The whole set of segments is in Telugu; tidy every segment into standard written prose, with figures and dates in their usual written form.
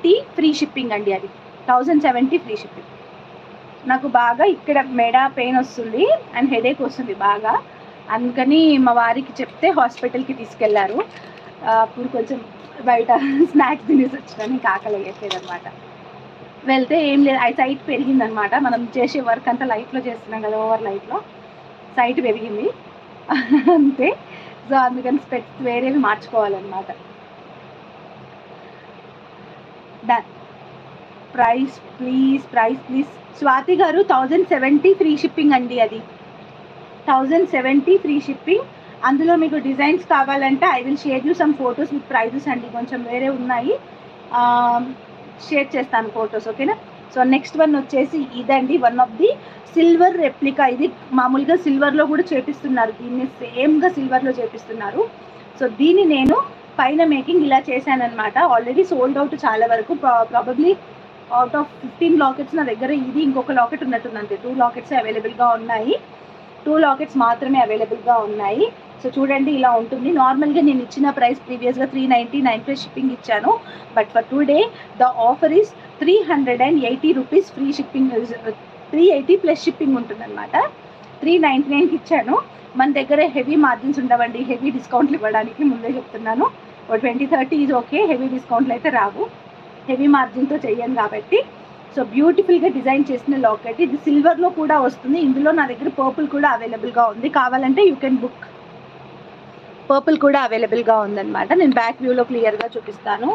1070 ఫ్రీ షిప్పింగ్ అండి. అది 1070 ఫ్రీ షిప్పింగ్. నాకు బాగా ఇక్కడ మెడ పెయిన్ వస్తుంది అండ్ హెడేక్ వస్తుంది బాగా, అందుకని మా వారికి చెప్తే హాస్పిటల్కి తీసుకెళ్లారు. అప్పుడు కొంచెం బయట స్నాక్స్ తినేసి వచ్చాను, ఇంకా ఆకలి అయ్యట్లేదు అనమాట. వెళ్తే ఏం లేదు, సైట్ పెరిగిందనమాట. మనం చేసే వర్క్ అంతా లైట్లో చేస్తున్నాం కదా, ఓవర్ లైట్లో సైట్ పెరిగింది అంతే. సో అందుకని స్పెక్ట్స్ వేరేవి మార్చుకోవాలన్నమాట. ప్రైస్ ప్లీజ్ స్వాతి గారు 1070 ఫ్రీ షిప్పింగ్ అండి. అది 1070 ఫ్రీ షిప్పింగ్. అందులో మీకు డిజైన్స్ కావాలంటే I will share you some photos with prices అండి. కొంచెం వేరే ఉన్నాయి, షేర్ చేస్తాను ఫొటోస్, ఓకేనా. సో నెక్స్ట్ వన్ వచ్చేసి ఇదండి, one of the silver replica. ఇది మామూలుగా సిల్వర్లో కూడా చేపిస్తున్నారు, దీన్ని సేమ్గా సిల్వర్లో చేపిస్తున్నారు. సో దీన్ని నేను పైన మేకింగ్ ఇలా చేశానమాట. ఆల్రెడీ సోల్డ్ అవుట్ చాలా వరకు, ప్రాబబ్లీ అవుట్ ఆఫ్ 15 లాకెట్స్ నా దగ్గర ఇది ఇంకొక లాకెట్ ఉన్నట్టుందంటే 2 లాకెట్స్ అవైలబుల్గా ఉన్నాయి. 2 లాకెట్స్ మాత్రమే అవైలబుల్గా ఉన్నాయి. సో చూడండి ఇలా ఉంటుంది. నార్మల్గా నేను ఇచ్చిన ప్రైస్ ప్రీవియస్గా 399 షిప్పింగ్ ఇచ్చాను. But for today the offer is 380 rupees free shipping, 380 plus shipping ఉంటుందన్నమాట. 399కి ఇచ్చాను. మన దగ్గర హెవీ మార్జిన్స్ ఉండవండి, హెవీ డిస్కౌంట్లు ఇవ్వడానికి ముందే చెప్తున్నాను. 20-30 ఈజ్ ఓకే, హెవీ డిస్కౌంట్లు అయితే రావు, హెవీ మార్జిన్తో చెయ్యను కాబట్టి. సో బ్యూటిఫుల్గా డిజైన్ చేసిన లాకెట్ ఇది, సిల్వర్లో కూడా వస్తుంది. ఇందులో నా దగ్గర పర్పుల్ కూడా అవైలబుల్గా ఉంది, కావాలంటే యూ కెన్ బుక్. పర్పుల్ కూడా అవైలబుల్గా ఉందన్నమాట. నేను బ్యాక్ వ్యూలో క్లియర్గా చూపిస్తాను.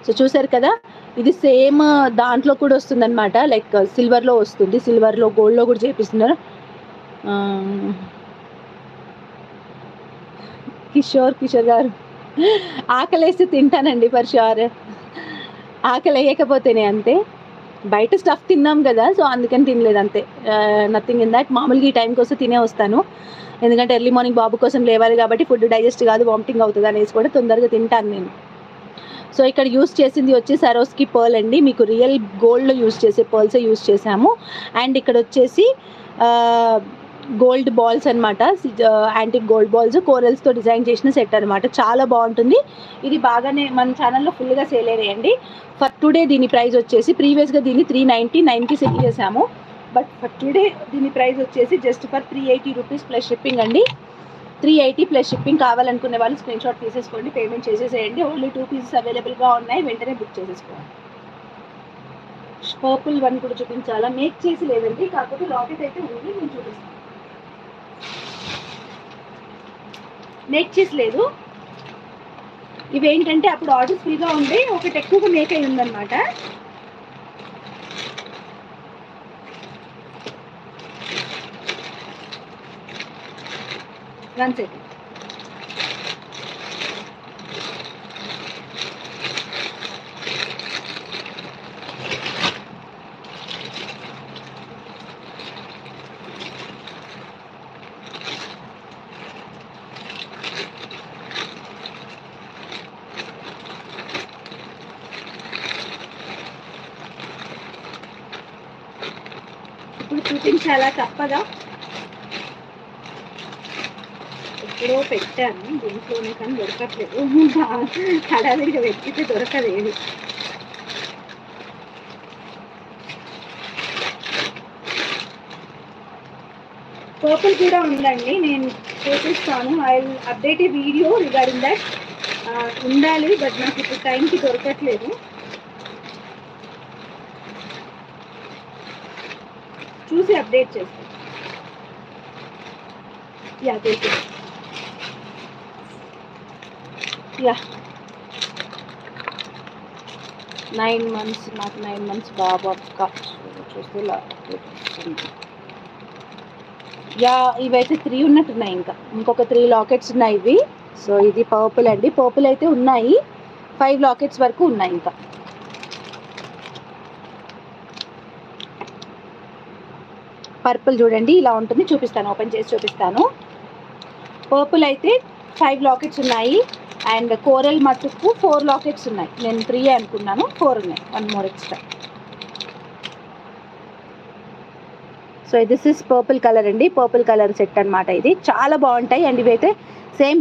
సో చూసారు కదా, ఇది సేమ్ దాంట్లో కూడా వస్తుందన్నమాట, లైక్ సిల్వర్లో వస్తుంది, సిల్వర్లో గోల్డ్లో కూడా చేపిస్తున్నారు. కిషోర్ గారు, ఆకలేస్తే తింటానండి ఫర్ ష్యూర్, ఆకలి వేయకపోతేనే అంతే. బయట స్టఫ్ తిన్నాం కదా, సో అందుకని తినలేదు అంతే, నథింగ్ ఇన్ దాట్. మామూలుగా ఈ టైంకి వస్తే తినే వస్తాను, ఎందుకంటే ఎర్లీ మార్నింగ్ బాబు కోసం లేవాలి కాబట్టి ఫుడ్ డైజెస్ట్ కాదు, వామిటింగ్ అవుతుంది అనేసి కూడా తొందరగా తింటాను నేను. సో ఇక్కడ యూస్ చేసింది వచ్చి సరోస్కి పర్ల్ అండి, మీకు రియల్ గోల్డ్లో యూస్ చేసే పర్ల్సే యూస్ చేసాము. అండ్ ఇక్కడ వచ్చేసి గోల్డ్ బాల్స్ అనమాట, యాంటిక్ గోల్డ్ బాల్స్ కోరల్స్తో డిజైన్ చేసిన సెట్ అనమాట. చాలా బాగుంటుంది ఇది, బాగానే మన ఛానల్లో ఫుల్గా సేల్ అయ్యాయండి. ఫర్ టుడే దీని ప్రైస్ వచ్చేసి, ప్రీవియస్గా దీన్ని 399కి సెల్ చేసాము, బట్ ఫర్ టుడే దీని ప్రైస్ వచ్చేసి just for 380 rupees plus shipping అండి. 380 ప్లస్ షిప్పింగ్. కావాలనుకునే వాళ్ళు స్క్రీన్ షాట్ తీసేసుకోండి, పేమెంట్ చేసేసేయండి. ఓన్లీ 2 పీసెస్ అవైలబుల్గా ఉన్నాయి, వెంటనే బుక్ చేసేసుకోండి. పర్పుల్ వన్ కూడా చూపించాలా, మేక్ చేసి లేదండి, కాకపోతే లాకెట్ అయితే ఉంది, నేను చూపిస్తాను. మేక్ చేసి లేదు, ఇవేంటంటే అప్పుడు ఆర్డర్స్ ఫుల్గా ఉండే, ఒకటి ఎక్కువగా మేక్ అయి ఉందన్నమాట. One second. ఇప్పుడు చూపించాలా తప్పదా, ఎప్పుడో పెట్టాను దీంట్లోనే కానీ దొరకట్లేదు, హడావిడిగా వెతికితే దొరకదు ఏది. పర్పుల్ కూడా ఉందండి, నేను చూపిస్తాను. I will update A video regarding that. ఉండాలి, బట్ నాకు ఇప్పుడు టైంకి దొరకట్లేదు. చూసి అప్డేట్ చేస్తాను. యా దొరికింది, యా 9 months, నాకు 9 months బాబు అక్క చూస్తే యా ఇవైతే 3 ఉన్నట్టున్నాయి, ఇంకొక 3 లాకెట్స్ ఉన్నాయి ఇవి. సో ఇది పర్పుల్ అండి, పర్పుల్ అయితే ఉన్నాయి, 5 లాకెట్స్ వరకు ఉన్నాయి. ఇంకా పర్పుల్ చూడండి ఇలా ఉంటుంది, చూపిస్తాను, ఓపెన్ చేసి చూపిస్తాను. పర్పుల్ అయితే 5 లాకెట్స్ ఉన్నాయి, అండ్ కోరల్ మటుకు 4 లాకెట్స్ ఉన్నాయి. నేను 3 అనుకున్నాను, 4 ఉన్నాయి, 1 more extra. So this is purple colour అండి, పర్పుల్ కలర్ సెట్ అనమాట. ఇది చాలా బాగుంటాయి అండ్ ఇవైతే సేమ్